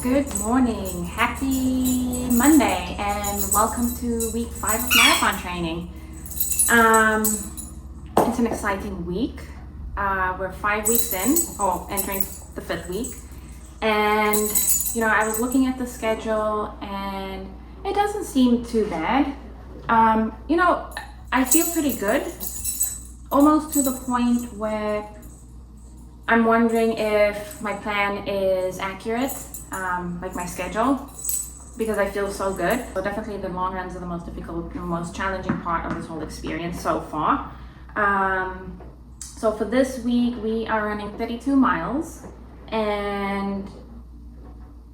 Good morning, happy Monday, and welcome to week 5 of marathon training. It's an exciting week. We're 5 weeks in, or entering the 5th week, and I was looking at the schedule and it doesn't seem too bad. I feel pretty good, almost to the point where I'm wondering if my plan is accurate, like my schedule, because I feel so good. So definitely the long runs are the most difficult, the most challenging part of this whole experience so far. So for this week, we are running 32 miles, and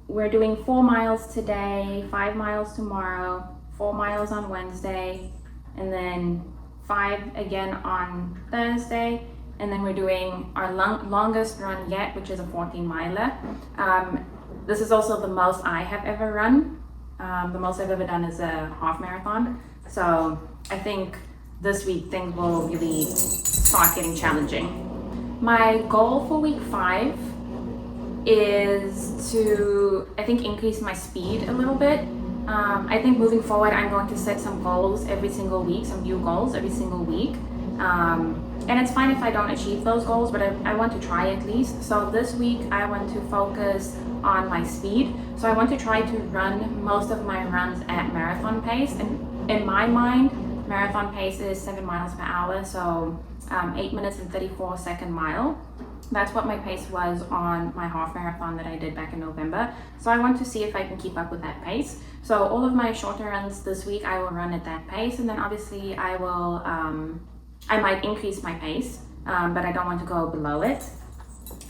we're doing 4 miles today, 5 miles tomorrow, 4 miles on Wednesday, and then 5 again on Thursday. And then we're doing our longest run yet, which is a 14-miler. This is also the most I have ever run. The most I've ever done is a half marathon. So I think this week things will really start getting challenging. My goal for week 5 is to, increase my speed a little bit. I think moving forward, I'm going to set some goals every single week, some new goals every single week. And it's fine if I don't achieve those goals, but I want to try at least. So this week I want to focus on my speed. So I want to try to run most of my runs at marathon pace. And in my mind, marathon pace is 7 miles per hour. So 8 minutes and 34 second mile. That's what my pace was on my half marathon that I did back in November. So I want to see if I can keep up with that pace. So all of my shorter runs this week, I will run at that pace. And then obviously I might increase my pace, but I don't want to go below it.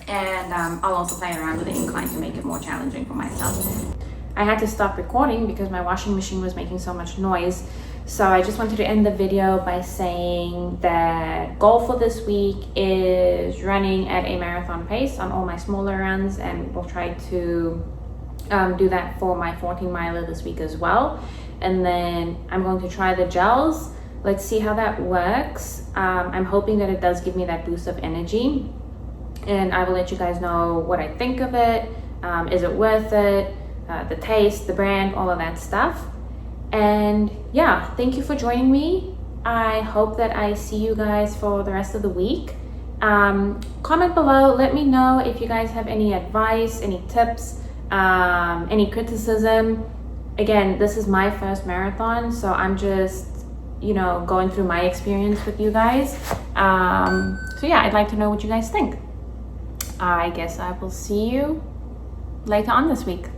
And I'll also play around with the incline to make it more challenging for myself. I had to stop recording because my washing machine was making so much noise. So I just wanted to end the video by saying that goal for this week is running at a marathon pace on all my smaller runs, and we'll try to do that for my 14-miler this week as well. And then I'm going to try the gels. Let's see how that works. I'm hoping that it does give me that boost of energy, and I will let you guys know what I think of it. Is it worth it? The taste, the brand, all of that stuff. And yeah, thank you for joining me. I hope that I see you guys for the rest of the week. Comment below, let me know if you guys have any advice, any tips, any criticism. Again, this is my first marathon, so I'm just going through my experience with you guys. So yeah, I'd like to know what you guys think. I guess I will see you later on this week.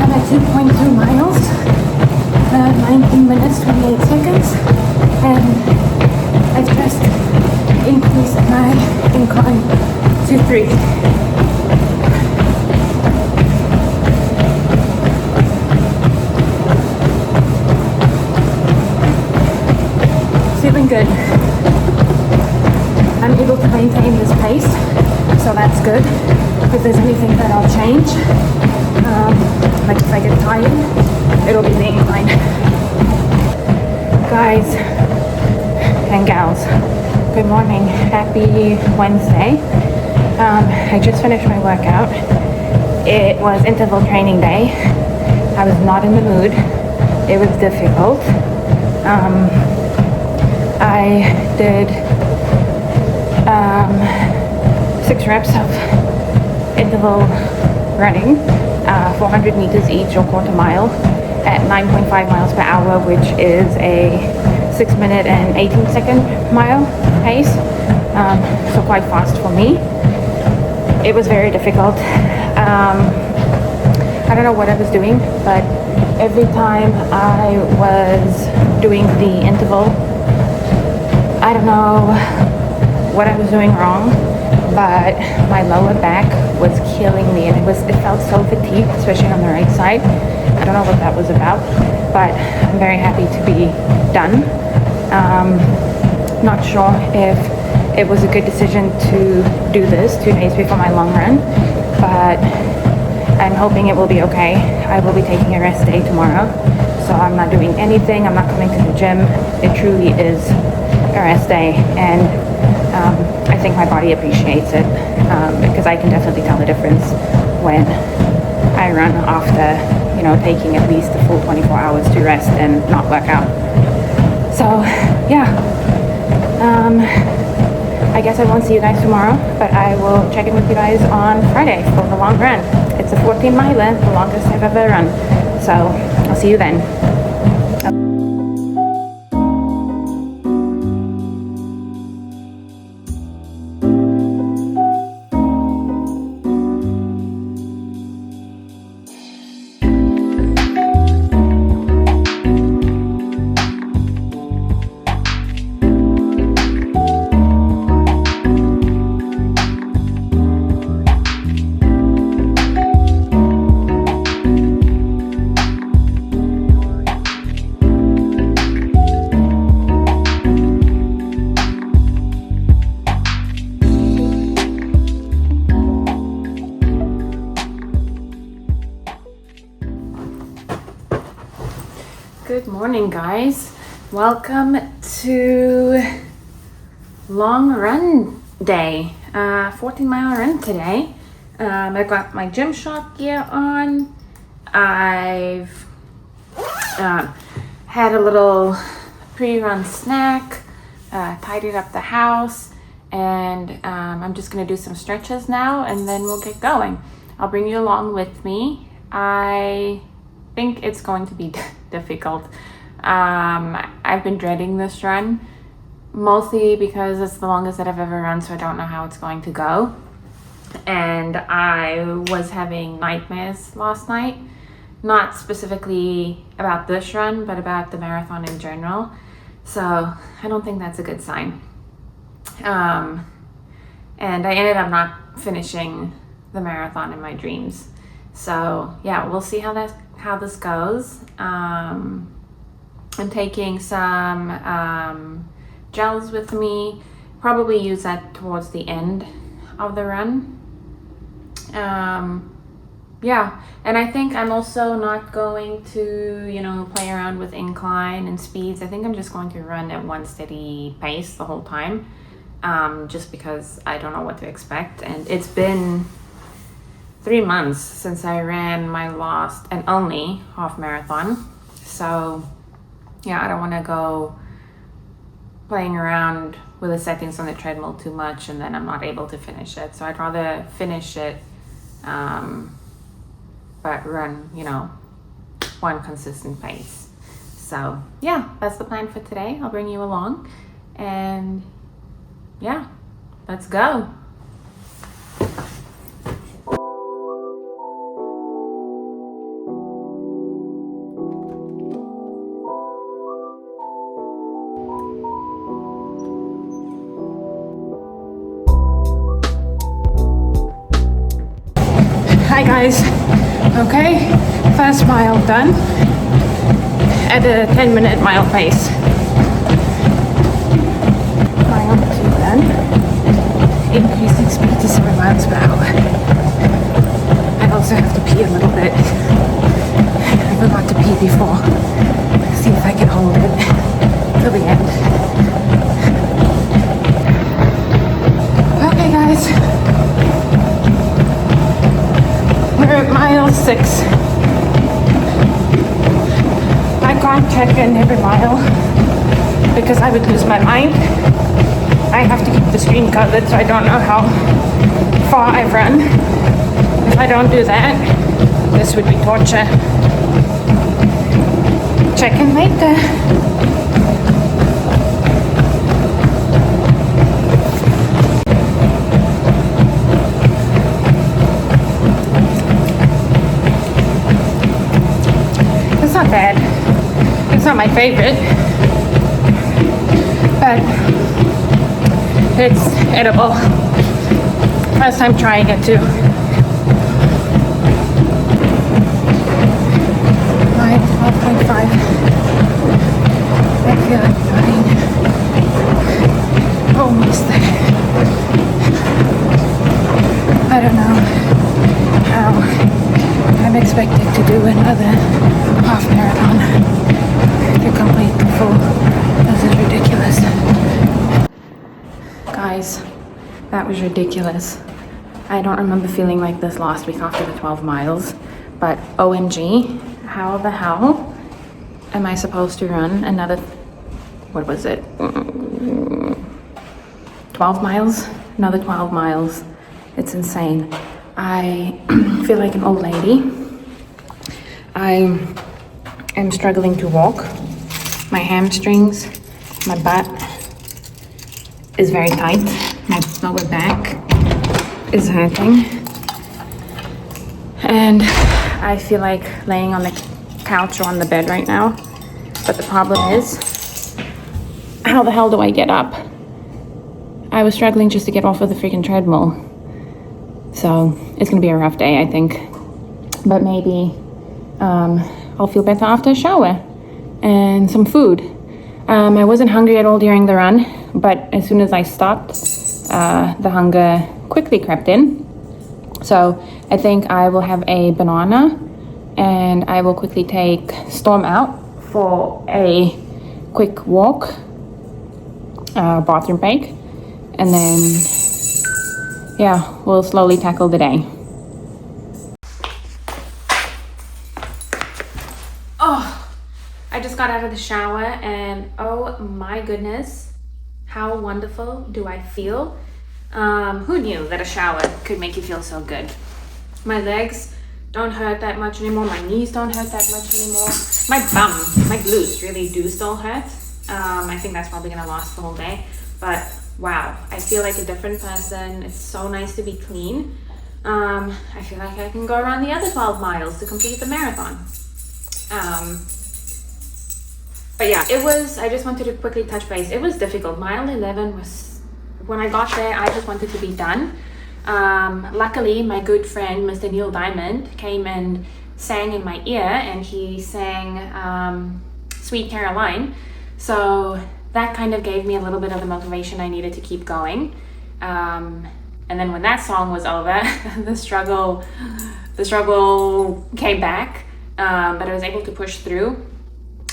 I'm at 2.2 miles, 19 minutes, 28 seconds, and I just increased my incline to 3. Feeling good. I'm able to maintain this pace, so that's good. If there's anything that I'll change, like if I get tired, it'll be the incline. Guys and gals, good morning. Happy Wednesday. I just finished my workout. It was interval training day. I was not in the mood. It was difficult. I did 6 reps of interval running, 400 meters each or quarter mile at 9.5 miles per hour, which is a 6 minute and 18 second mile pace. So quite fast for me. It was very difficult. I don't know what I was doing, but every time I was doing the interval, I don't know what I was doing wrong, but my lower back was killing me, and it felt so fatigued, especially on the right side. I don't know what that was about, but I'm very happy to be done. Not sure if it was a good decision to do this 2 days before my long run, but I'm hoping it will be okay. I will be taking a rest day tomorrow, so I'm not doing anything. I'm not coming to the gym. It truly is a rest day, and I think my body appreciates it, because I can definitely tell the difference when I run after, taking at least a full 24 hours to rest and not work out. So yeah, I guess I won't see you guys tomorrow, but I will check in with you guys on Friday for the long run. It's a 14-miler, the longest I've ever run. So I'll see you then. Good morning, guys. Welcome to long run day. 14-mile run today. I got my Gymshark gear on. I've had a little pre-run snack, tidied up the house, and I'm just gonna do some stretches now, and then we'll get going. I'll bring you along with me. I think it's going to be difficult. I've been dreading this run, mostly because it's the longest that I've ever run, so I don't know how it's going to go. And I was having nightmares last night, not specifically about this run, but about the marathon in general. So I don't think that's a good sign. And I ended up not finishing the marathon in my dreams. So yeah, we'll see how this goes. I'm taking some gels with me, probably use that towards the end of the run. Yeah, and I think I'm also not going to, play around with incline and speeds. I think I'm just going to run at one steady pace the whole time, just because I don't know what to expect. And it's been 3 months since I ran my last and only half marathon. So yeah, I don't want to go playing around with the settings on the treadmill too much and then I'm not able to finish it. So I'd rather finish it, but run, one consistent pace. So yeah, that's the plan for today. I'll bring you along, and yeah, let's go. Hi guys, okay, first mile done at a 10-minute mile pace. Mile 2 done, increasing speed to 7 miles per hour. I also have to pee a little bit. I forgot to pee before. See if I can hold it till the end. Okay guys. We're at mile 6. I can't check in every mile because I would lose my mind. I have to keep the screen covered so I don't know how far I've run. If I don't do that, this would be torture. Check in later. Not bad. It's not my favorite, but it's edible. First time trying it too. Right, 12.5. I feel like dying. Almost there. I don't know how I'm expected to do another half marathon to complete the full. This is ridiculous. Guys, that was ridiculous. I don't remember feeling like this last week after the 12 miles, but OMG, how the hell am I supposed to run another, what was it, 12 miles? Another 12 miles. It's insane. I feel like an old lady. I am struggling to walk. My hamstrings, my butt is very tight. My lower back is hurting. And I feel like laying on the couch or on the bed right now. But the problem is, how the hell do I get up? I was struggling just to get off of the freaking treadmill. So it's gonna be a rough day, I think. But maybe I'll feel better after a shower and some food. I wasn't hungry at all during the run, but as soon as I stopped, the hunger quickly crept in. So I think I will have a banana and I will quickly take Storm out for a quick walk, bathroom break, and then yeah, we'll slowly tackle the day. Oh, I just got out of the shower and oh my goodness, how wonderful do I feel? Who knew that a shower could make you feel so good? My legs don't hurt that much anymore. My knees don't hurt that much anymore. My bum, my glutes really do still hurt. I think that's probably gonna last the whole day, but wow, I feel like a different person. It's so nice to be clean. I feel like I can go around the other 12 miles to complete the marathon. But yeah, I just wanted to quickly touch base. It was difficult. Mile 11 was, when I got there, I just wanted to be done. Luckily, my good friend, Mr. Neil Diamond, came and sang in my ear, and he sang Sweet Caroline. So that kind of gave me a little bit of the motivation I needed to keep going. And then when that song was over, the struggle came back, but I was able to push through.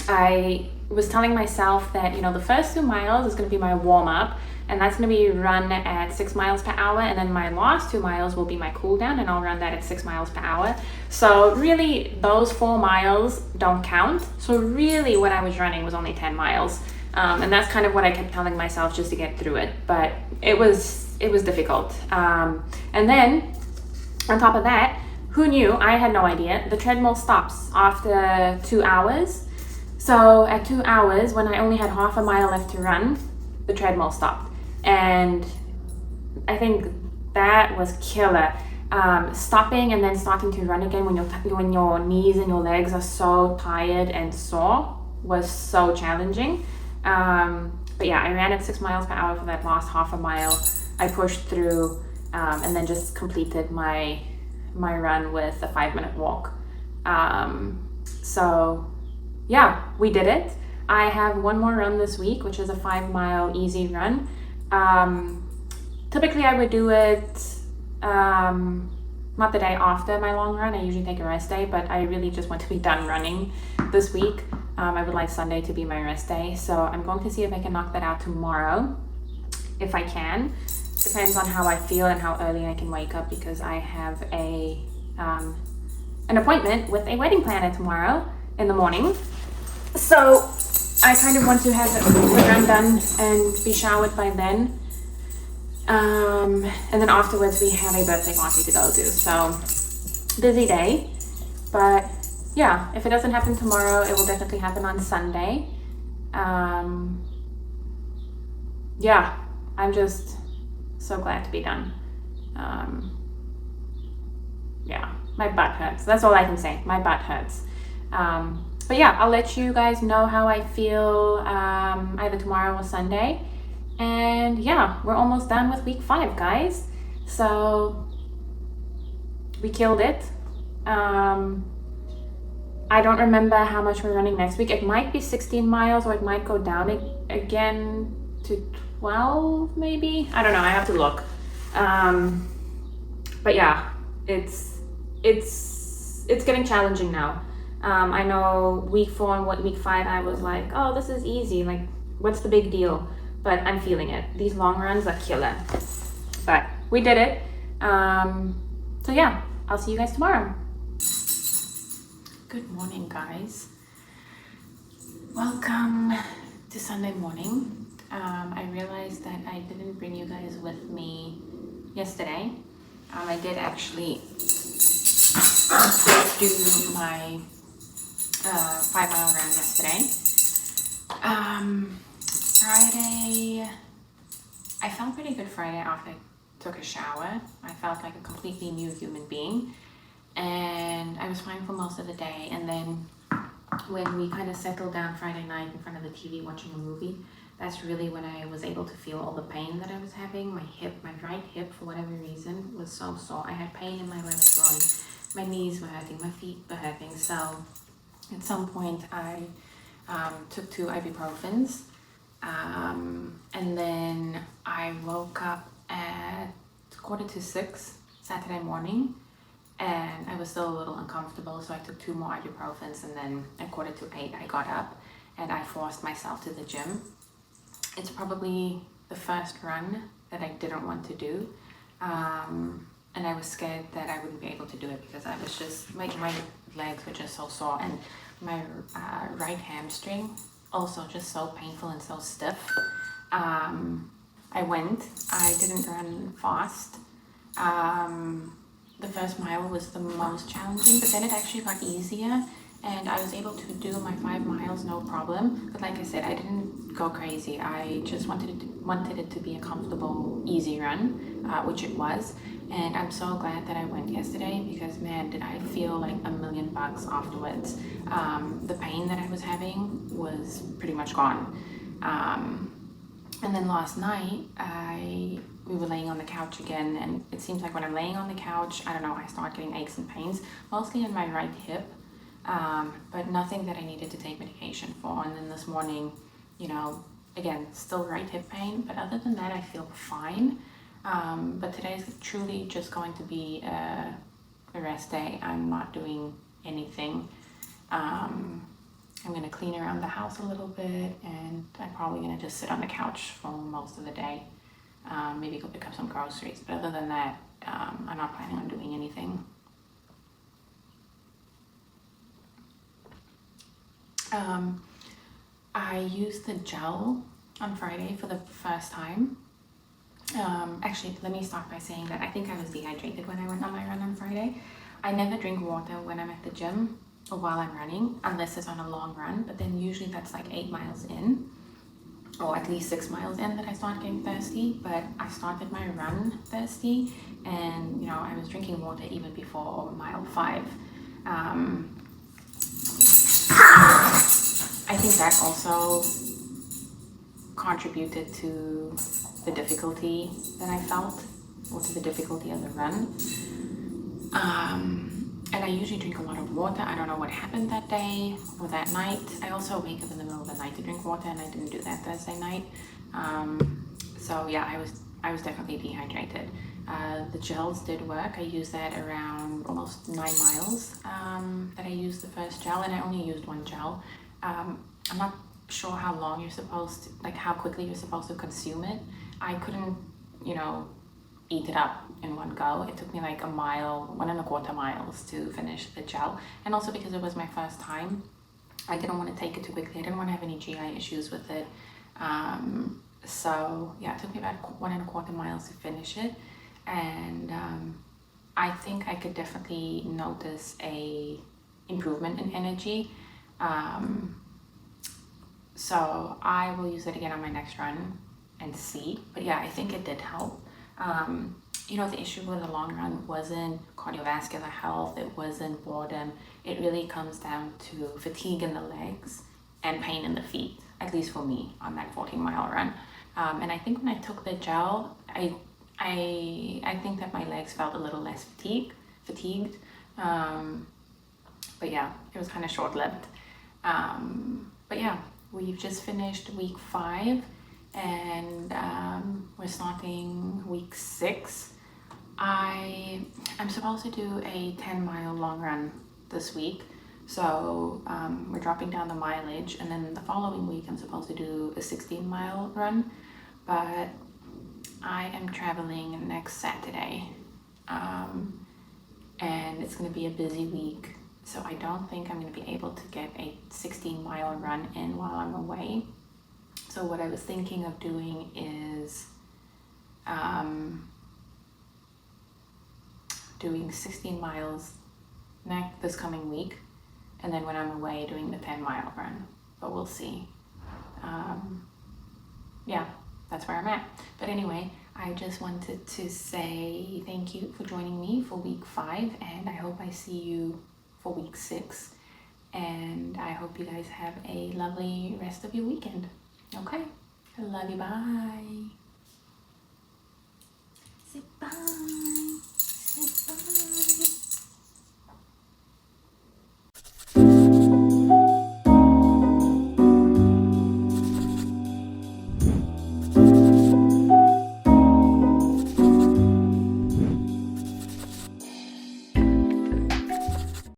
I was telling myself that, you know, the first 2 miles is going to be my warm-up, and that's going to be run at 6 miles per hour, and then my last 2 miles will be my cool down, and I'll run that at 6 miles per hour. So really, those 4 miles don't count. So really what I was running was only 10 miles. And that's kind of what I kept telling myself just to get through it. But it was difficult. And then on top of that, who knew? I had no idea. The treadmill stops after 2 hours. So at 2 hours, when I only had half a mile left to run, the treadmill stopped. And I think that was killer. Stopping and then starting to run again when your knees and your legs are so tired and sore was so challenging. But yeah, I ran at 6 miles per hour for that last half a mile. I pushed through and then just completed my run with a 5-minute walk. So yeah, we did it. I have one more run this week, which is a 5-mile easy run. Typically I would do it not the day after my long run. I usually take a rest day, but I really just want to be done running this week. I would like Sunday to be my rest day, so I'm going to see if I can knock that out tomorrow, if I can. Depends on how I feel and how early I can wake up, because I have an appointment with a wedding planner tomorrow in the morning. So I kind of want to have the run done and be showered by then. And then afterwards we have a birthday party to go to. So busy day, but yeah, if it doesn't happen tomorrow, it will definitely happen on Sunday. Yeah, I'm just so glad to be done. Yeah, my butt hurts. That's all I can say. My butt hurts. But yeah, I'll let you guys know how I feel either tomorrow or Sunday. And yeah, we're almost done with week 5, guys. So we killed it. I don't remember how much we're running next week. It might be 16 miles or it might go down again to 12 maybe. I don't know, I have to look. But yeah, it's getting challenging now. I know week 4 and week 5 I was like, oh, this is easy, like what's the big deal? But I'm feeling it. These long runs are killer. But we did it. So yeah, I'll see you guys tomorrow. Good morning, guys. Welcome to Sunday morning. I realized that I didn't bring you guys with me yesterday. I did actually do my 5-mile run yesterday. Friday, I felt pretty good Friday after I took a shower. I felt like a completely new human being. And I was fine for most of the day, and then when we kind of settled down Friday night in front of the TV watching a movie, that's really when I was able to feel all the pain that I was having. My right hip, for whatever reason, was so sore. I had pain in my left groin. My knees were hurting, my feet were hurting. So at some point I took 2 ibuprofens, and then I woke up at 5:45 Saturday morning, and I was still a little uncomfortable, so I took 2 more ibuprofens, and then at 7:45 I got up and I forced myself to the gym. It's probably the first run that I didn't want to do, and I was scared that I wouldn't be able to do it because I was just, my legs were just so sore, and my right hamstring also just so painful and so stiff. I didn't run fast. The first mile was the most challenging, but then it actually got easier, and I was able to do my 5 miles no problem. But like I said, I didn't go crazy. I just wanted it to be a comfortable, easy run, which it was. And I'm so glad that I went yesterday because, man, did I feel like $1,000,000 afterwards. The pain that I was having was pretty much gone. And then last night, we were laying on the couch again, and it seems like when I'm laying on the couch, I don't know, I start getting aches and pains, mostly in my right hip, but nothing that I needed to take medication for. And then this morning, you know, again, still right hip pain, but other than that, I feel fine. But today is truly just going to be a rest day. I'm not doing anything. I'm going to clean around the house a little bit, and I'm probably going to just sit on the couch for most of the day. Maybe go pick up some groceries, but other than that, I'm not planning on doing anything. I used the gel on Friday for the first time. Actually, let me start by saying that I think I was dehydrated when I went on my run on Friday. I never drink water when I'm at the gym or while I'm running, unless it's on a long run, but then usually that's like 8 miles in, or at least 6 miles in, that I start getting thirsty. But I started my run thirsty, and you know, I was drinking water even before mile 5. I think that also contributed to the difficulty that I felt, or to the difficulty of the run. And I usually drink a lot of water. I don't know what happened that day or that night. I also wake up in the middle of the night to drink water, and I didn't do that Thursday night. So yeah, I was definitely dehydrated. The gels did work. I used that around almost 9 miles that I used the first gel, and I only used 1 gel. I'm not sure how long you're supposed to, like how quickly you're supposed to consume it. I couldn't, you know, eat it up in one go. It took me like 1.25 miles to finish the gel. And also because it was my first time, I didn't want to take it too quickly. I didn't want to have any GI issues with it. So yeah, it took me about 1.25 miles to finish it. And I think I could definitely notice a improvement in energy. So I will use it again on my next run and see. But yeah, I think it did help. You know, the issue with the long run wasn't cardiovascular health, it wasn't boredom. It really comes down to fatigue in the legs and pain in the feet, at least for me on that 14-mile run. And I think when I took the gel, I I think that my legs felt a little less fatigued. But yeah, it was kind of short-lived. But yeah, we've just finished week 5 and we're starting week 6. I'm supposed to do a 10-mile long run this week. So we're dropping down the mileage, and then the following week I'm supposed to do a 16-mile run, but I am traveling next Saturday, and it's going to be a busy week, so I don't think I'm going to be able to get a 16-mile run in while I'm away. So what I was thinking of doing is doing 16 miles this coming week, and then when I'm away doing the 10-mile run, but we'll see. Yeah, that's where I'm at. But anyway, I just wanted to say thank you for joining me for week 5, and I hope I see you for week 6, and I hope you guys have a lovely rest of your weekend. Okay, I love you, bye. Say bye.